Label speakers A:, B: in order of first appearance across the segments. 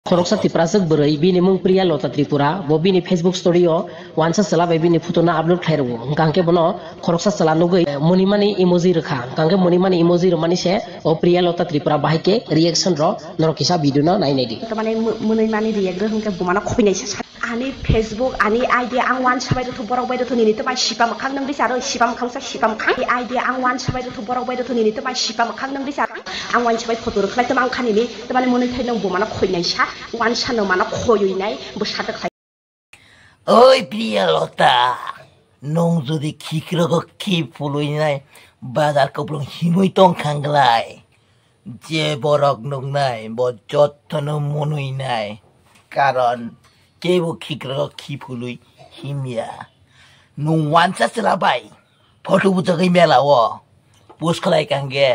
A: Khoroksa tiprasuk berai bini mung priya lota tripura bo bini Facebook story o wansa sala bai bini photo na upload khairo kangke bono khoroksa sala nugai monimani emoji rakha kangke monimani emoji romani se o priya lota tripura bahike reaction ro norokisa video na nai nedi
B: to mane monimani react hungke bumana khoinai sa ani Facebook ani idea ang wan sabai to borok bai to nini to mai sipa makhang nang bisa ro sipa makhang sa sipa makhang idea ang wan sabai to borok bai to nini to mai sipa makhang nang bisa ang wan sabai photo rokhlai to mang khani ni to mane monai thai nang bumana khoinai sa wan sano mana khoyoi nai bo sata khai
C: Oi priya lota nong jodi khikrogo khi puloi nai bazar koplong himoi tong khanglai je borok nong nai bo jottono monoi nai karon kebo khikrogo khi puloi himya nong wansa selabai photo bujagai mela wo post khlai kangge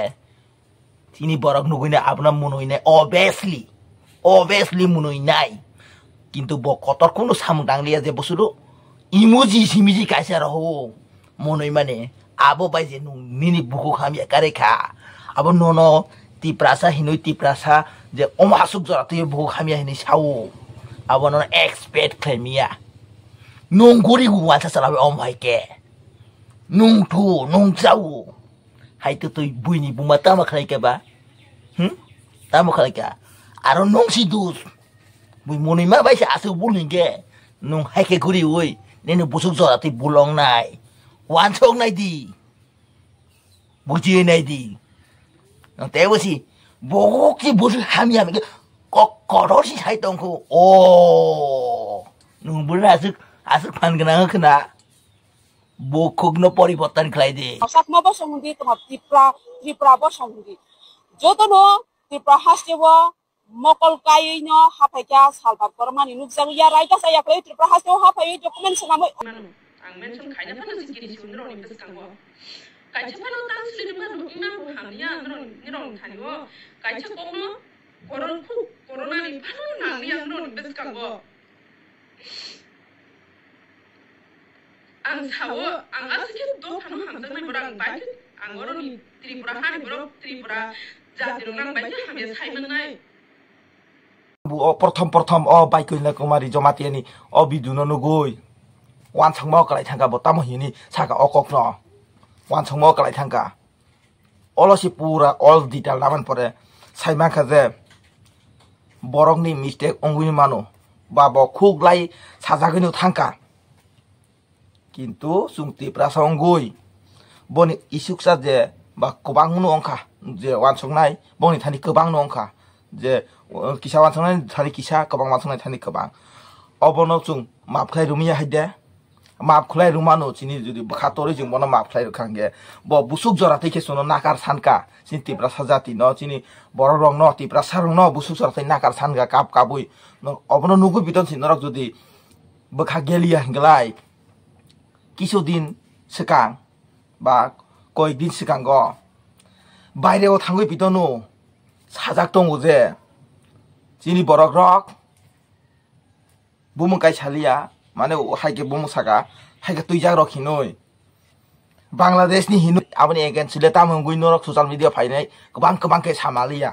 C: tini borok nugina apna monoi nai obviously monoi nai কিন্তু বকতর কোনো সামদাং লিয়া যে বসুলো emoji সিমিজি কাইসা রহো মনই মানে আবো বাই যে নিনি বুকু খামিয়া কারে খা আবো নন তিপ্রাসা হিনই তিপ্রাসা যে অমাসুক জরাতে বুকু খামিয়া হিনি সাও আবো নন এক্সপেক্ট খামিয়া নং গরি গুয়াসা সালাবে অমহাইকে নং থু নং যাও হাইতো তুই বুইনি বুমা তামা খাইকে বা তামা খাইকা আর নং সিদুস Bui monoi ma bai sa asu bulin ke nung hai ke guri oi nenu busuk zora ti bulong nai wan chong nai di buji nai di nang te wo si bogok ki busuk ham ya ke kokoro si sai tong ko o nung bul asuk pan gana khna bokok no poriborton khlai de
D: asat ma ba songdi tomar tripura ba songdi jotono tripura hastewa mokol kai no hapaika salbat kormani nukjang ya raita saya klei tripura hasto hapai document sanamoi
E: ang mention kaina pano sikiri sundro ni beskango kaicha pano tang sili pano ina hamya nirong thaniwo kaicha kokno corona ni pano nangya nro ni beskango ang sawo ang asike do pano hamjang nai borang bai ang oro ni tripura hani borok tripura jati nang bai hamya saiman nai
C: প্রথম বাই কইলা কুমারী জমাতিয়ানি বিদুন নগৈ one সংমা কলাই থাকা বতাম হিনি সাকা অকক ন one সংমা কলাই থাকা অলসি পুরা all detail নামান পরে সাইমা খাজে বরকনি মিস্টেক অঙ্গুনি মানো বা বখুগলাই সাজাগিনো থাকা কিন্তু সুংতি প্রাসা অঙ্গুই বনি ইসুকসা যে বা গোবাং নো অংখা যে ওয়ান সংনাই বনি থানি গোবাং নো অংখা যে কিসা ওয়ানসংনাই থানি কিসা গোবাং ওয়ানসংনাই থানি গোবাং অবনো সুং মাপখাই রুমিয়া হাইদে মাপখলাই রুমানো চিনি যদি খাতরে जों বনো মাপখলাই রখাঙ্গে ব বুসুক জরাতে কেসনো নাকার সানকা চিনি তিপ্রা সাজাতি ন চিনি বড় রং ন তিপ্রা সারং ন বুসুক জরাতে নাকার সানকা কাপ কাবুই অবনো নুগু বিতন সিনরক যদি বখা গেলিয়া হংগলাই কিছুদিন সিগাং বা কয়েকদিন সিগাং গ বাইরেও থাঙ্গই বিতনো সাজাক দङ যে চিনি বরক রক বুমু গাই সালিয়া মানে হাইকে বুমু সাগা হাইকে তুইজাক রখিনই বাংলাদেশনি হিনু আপনি এগেন সিলে তামঙ্গুই নরক সোশ্যাল মিডিয়া ফাইনাই গোবাং কে সামালিয়া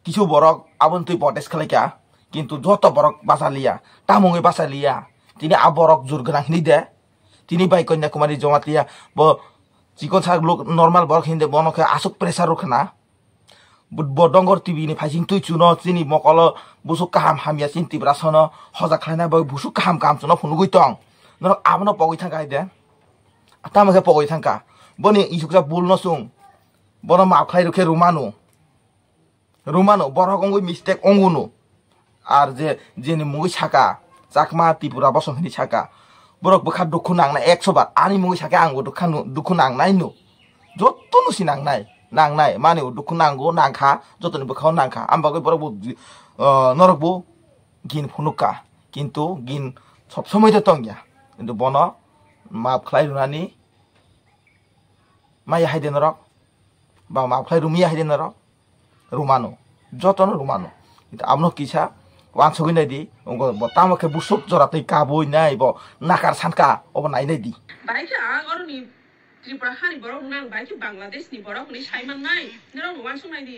C: কিছু বরক আপন তুই পটেস খালাইকা কিন্তু যত বরক বাসালিয়া তামঙ্গুই বাসালিয়া তিনি আবরক জুরগনা হিনি দে তিনি বাই কন্যাকুমারী জমাতিয়া ব চিকন সাগ লোক নরমাল বরক হিন্দে বনকে আসুক প্রেসার রখনা বডঙ্গর টিভি ni ফাইজিং তুই চুনো চিনি মকল বুসুক কাহাম হামিয়া চিন তিব্রা সনো হজা খাইনা বই বুসুক কাহাম কাম চুনো ফুনুগুই টং নর আমনো পগই থাকা দে তামাকে পগই থাকা বনি ইসুকসা বুল নসুং বন মাপখাই রখে রুমানো বরক অঙ্গুই মিস্টেক অঙ্গুনো আর যে যেনি মুগই ছাকা চাকমা ত্রিপুরা বসংহিনি ছাকা বরক বখা দুখু নাংনা 100 বার আনি মুগই ছাকা আঙ্গু দুখু নাংনাই নো যত নুসি নাংনাই মানে দুখু নাঙ্গো নাংখা যতনি বখাও নাংখা আমবাগৈ বরক নরকবো গিন ফুনুকা কিন্তু গিন সব সময় তো তংয়া কিন্তু বন মাপ খাই রুনানি মাই হাইদে নরক বা মাপ খাই রুমিয়া হাইদে নরক রুমানো যতন রুমানো কিন্তু আমনো কিসা ওয়ান সগই নাই দি বতামকে বুসুক জরাতে কাবই নাই ব নাকার সানকা অব নাই নাই দি
E: বাইকে আগরনি ত্রিপুরা হানি বরক নাং বাইকে বাংলাদেশ নি বরক নি সাইমান নাই নরং ওয়ান সংনাই দি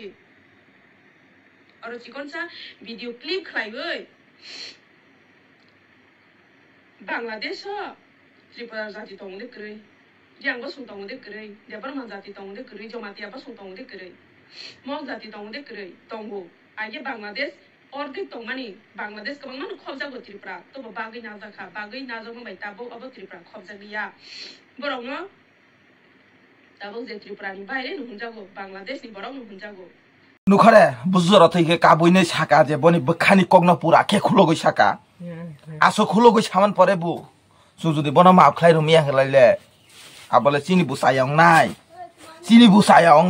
E: Aro chikonsa video clip khlaigoi. Bangladesh Tripura jati tongde krei. Jangbo sung tongde krei. Deparma jati tongde krei. Jomati apa sung tongde krei. Mok jati tongde krei. Tongbo. Aye Bangladesh ordik tongmani Bangladesh kabang manu khobjago Tripura. Tobo bagai najaka. Bagai najago bai tabo abo Tripura khobjagiya. Borong no tabo je Tripura ni baire nu hunjago. Bangladesh ni borong nu hunjago.
C: नुखरे बुझर थैके काबुइने साका जे बनि बखानी कग्न पुरा के खुलोगै साका आसो खुलोगै सामान परे बु सुजुदि बन माफ खलाइ रुमिया हलाइले आबले सिनि बुसायां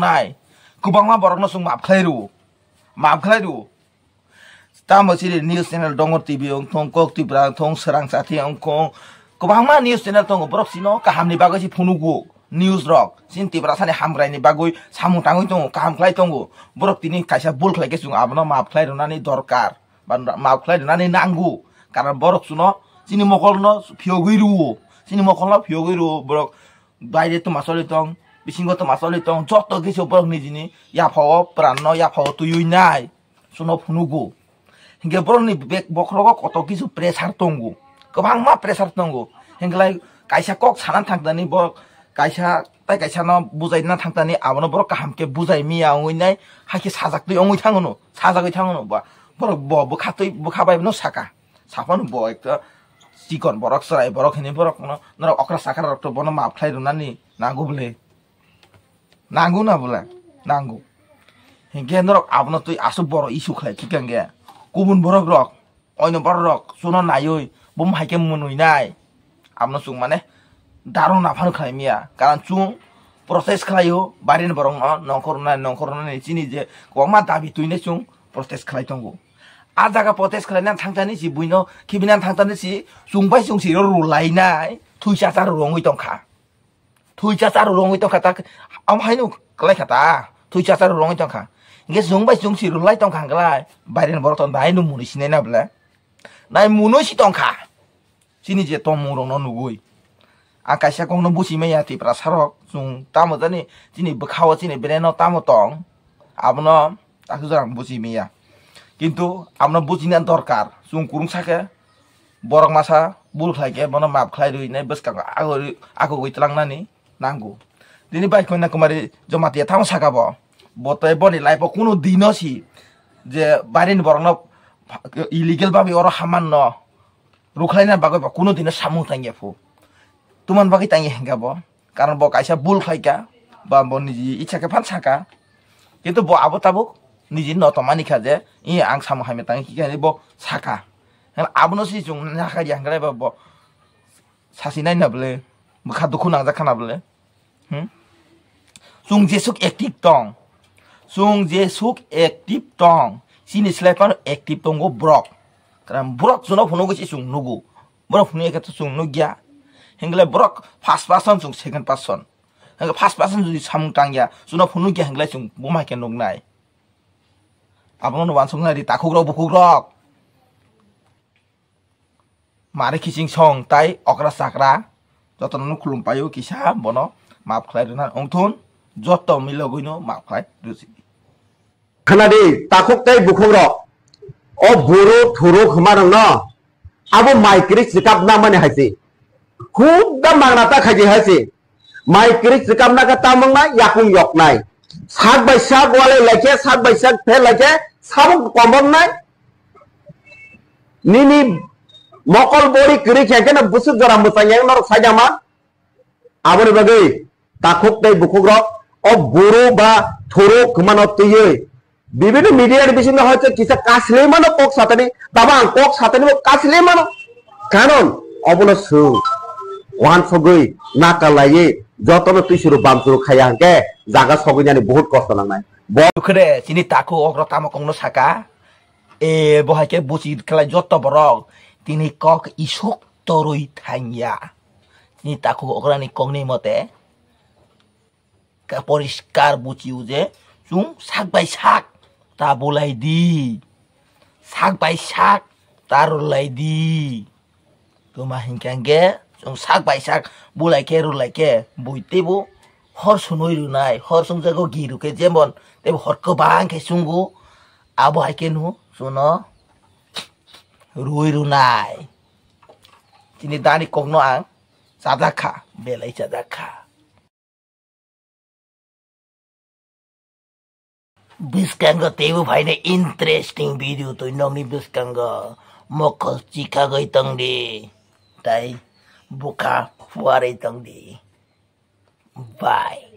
C: नाय गोबांमा बरकनो सुं माफ खलाइ रु तामसिरि न्यूज चैनल दङ टिभि अंथं कक टिब्रा थं सरang साथि अंखं गोबांमा न्यूज चैनल दङ बरक सिनो काहामनि बागै सि फुनुगु न्यूज रक सिन टिब्रा सानि हामग्राइनि बागै सामु टाङै दङ काहाम खलाइ दङ बरक तिनि काइसा बुल खलाइके सुं आबनो माफ खलाइ रुनानि दरकार बा माफ खलाइ रुनानि नांगु कारण बरक सुनो सिनि मकलनो फियोगैरु बरक बाइरे त मासलि दं बिसिंगो त मासलि दं जत गिसो बरक निजिनि याफाव प्राणनो याफाव तुयुइनाय सुनो फुनुगु हिंगे बरकनि बेक बखरगो कत किसु प्रेसार दंगु गोबांमा प्रेसार दंगु हिंगलाय काइसा कक सानान थांदानि बरक काइसा न बुजाइना थांदानि आबनो बरक काहामके बुजाइ मिया ओइनाय हाखि साजाक्तै ओइ थाङोनो बा बरक बखातै बखाबाय न साका साफानु ब एक चिकन बरक सराय बरक हिनि बरक न अक्रा साकार रक्त बन माफ खलाइ रुनानि नांगु बले नांगु ना बले नांगु हिंगे नरक आबनो तै आसु बर इशु खलाइ किकांगे गुबुन बरक रक अयन बरक रक सुनो नायै बम हाइके मुनुइनाय आबनो सुं माने दारो नाफानु खलाइ मिया कारण चुं प्रोसेस खलायो बारिन बरक नंखरना चिनि जे गोबांमा दाबि तुइने चुं प्रोसेस खलाइ दंगु आ जागा प्रोटेस्ट खालायना थांतानि सि बुइनो खिबिना थांतानि सि सुंबाय सुंसि रुलायनाय थुइसाचार रङै दंखा ता आमहायनु कलायखाता थुइसाचार रङै दंखा इंगे सुंबाय सुंसि रुलाय दंखा गलाय बाइरेन बरतन दायनु मुनिसिनाय ना बले नाय मुनोसि दंखा सिनि जे तम मुरंनो नुगुइ आ काइसा गंनो बुसिमेया तिप्रा सारक सुं तामोजानि जिनि बखाव जिनि बेरेनो तामो तं आबनो ताकुजां बुसिमेया किन्तु आमनो बुजिना दरकार सुं कुरुं साके बरक मासा बुल खलाइके बन माफ खलाइ रुइनाय बसका आगो गइतलांनानि नांगु दिनि बाइकना कुमारी जमातिया थाम साकाब बतय बनि लाइफ कुनु दिनसि जे बारिन बरन इलिगेल बाबि अर हामान न रुखलाइना बागै कुनु दिन सामु तांगे फु तुमान बागै तांगे हेंगाब कारण ब काइसा बुल खलाइका बा बनि जि इच्छाके फान साका किन्तु ब आबो ताबो निजिन न तमानि खाजे इ आं सामु हाइमे तांगे किकानि ब साका आबनो सि जुं नाखारि हांगलाय ब सासिनाय नाबले मखा दुखु नांजा खानाबले सुं जेसुक एक्टिभ दं सिनि स्लाइपार एक्टिभ दंगो ब्रक कारण ब्रक जुनो फुनुगो सि सुं नुगु ब्रक फुनु एके सुं नुगिया हेंगले ब्रक फर्स्ट पर्सन सुं सेकेन्ड पर्सन हेंग फर्स्ट पर्सन जुदि सामु तांगिया जुनो फुनुगिया हेंगले सुं बुमाके नुगनाय आबनो वानसुंनारि ताखुग्रक बुखुग्रक मारे खिसिं सं ताइ अक्रा साकरा जतन खुलुमपायो किसा बनो माफ खलाइ रुना अंथुन जत मिलगैनो माफ खलाइ रुसि
F: खानादि ताखुक ताइ बुखुग्रक अ बुरु थुरु खमारं न आबो माइक्रिक सिकाप ना माने हाइसि खूब दा मांगनाता खाइजे हाइसि माइक्रिक सिकाप ना का तामंगना याकुं यकनाय सात बाय सात वाले लाइके सात बाय सात फे लाइके साबुं कमंगनाय निनि मकल बोरी करी खेके ना बुसु जरा मुसायं नर साजामा आबोनि बागै ताखुक ताइ बुखुग्रक अ बुरु बा थुरु खमानो तुयै विभिन्न मीडिया बिसिंग হয়তো কিসা কাছলে মানো কক সাতানি তাবা কক সাতানি কাছলে মানো কারণ অবলসু ওয়ান সগৈ না কালায়ে যতন তুই শুরু বামসুরু খায়াকে জায়গা সগৈনানি বহুত কষ্ট নাংনাই
C: বখরে চিনি তাকু অগ্রতাম কংনো সাকা এ বহাকে বুচি খেলাই যত বরক তিনি কক ইসক তরই থাইয়া চিনি তাকু অগ্রানি কংনি মতে পরিষ্কার বুচিউ যে চুং সাক বাই সাক তা বলাই দি সাক বাই সাক তার লাই দি তোমা হিংকাঙ্গে চুং সাক বাই সাক বুলাইকে রুলাইকে বইতেবো হর সুনই রুনাই হর সুংজাগো গিরুকে যেমন তেব হরকো Banke সুঙ্গু abo hai kenu suno rui runai tini dani kokno ang sadakha belai sadakha biskanga tebu bhaine interesting video to nongni biskanga mokol chika gai tangdi tai buka fuare tangdi bye